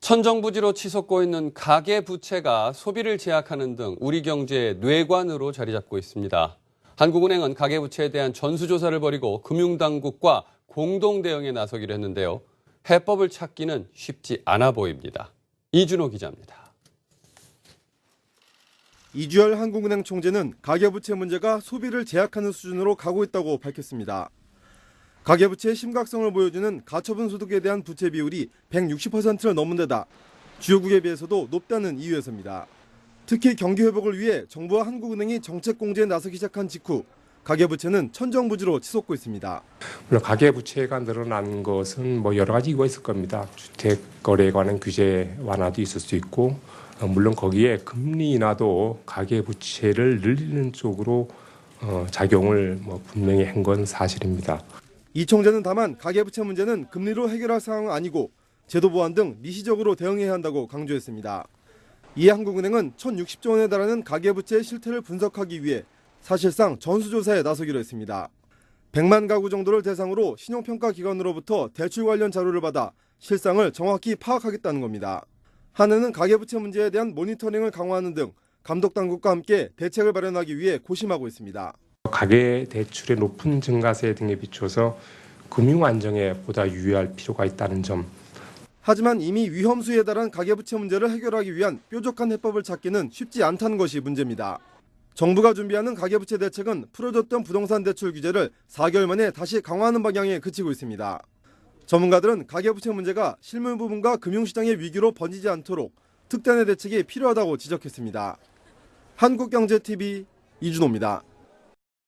천정부지로 치솟고 있는 가계부채가 소비를 제약하는 등 우리 경제의 뇌관으로 자리 잡고 있습니다. 한국은행은 가계부채에 대한 전수조사를 벌이고 금융당국과 공동 대응에 나서기로 했는데요. 해법을 찾기는 쉽지 않아 보입니다. 이준호 기자입니다. 이주열 한국은행 총재는 가계부채 문제가 소비를 제약하는 수준으로 가고 있다고 밝혔습니다. 가계부채의 심각성을 보여주는 가처분 소득에 대한 부채 비율이 160%를 넘은 데다 주요국에 비해서도 높다는 이유에서입니다. 특히 경기 회복을 위해 정부와 한국은행이 정책 공제에 나서기 시작한 직후 가계부채는 천정부지로 치솟고 있습니다. 물론 가계부채가 늘어난 것은 여러 가지 이유가 있을 겁니다. 주택 거래에 관한 규제 완화도 있을 수 있고, 물론 거기에 금리 인하도 가계부채를 늘리는 쪽으로 작용을 분명히 한 건 사실입니다. 이 총재는 다만 가계부채 문제는 금리로 해결할 상황은 아니고 제도 보완 등 미시적으로 대응해야 한다고 강조했습니다. 이에 한국은행은 1,060조 원에 달하는 가계부채의 실태를 분석하기 위해 사실상 전수조사에 나서기로 했습니다. 100만 가구 정도를 대상으로 신용평가 기관으로부터 대출 관련 자료를 받아 실상을 정확히 파악하겠다는 겁니다. 한은은 가계부채 문제에 대한 모니터링을 강화하는 등 감독당국과 함께 대책을 마련하기 위해 고심하고 있습니다. 가계대출의 높은 증가세 등에 비춰서 금융 안정에 보다 유의할 필요가 있다는 점. 하지만 이미 위험수에 달한 가계부채 문제를 해결하기 위한 뾰족한 해법을 찾기는 쉽지 않다는 것이 문제입니다. 정부가 준비하는 가계부채 대책은 풀어졌던 부동산 대출 규제를 4개월 만에 다시 강화하는 방향에 그치고 있습니다. 전문가들은 가계부채 문제가 실물 부분과 금융시장의 위기로 번지지 않도록 특단의 대책이 필요하다고 지적했습니다. 한국경제TV 이준호입니다.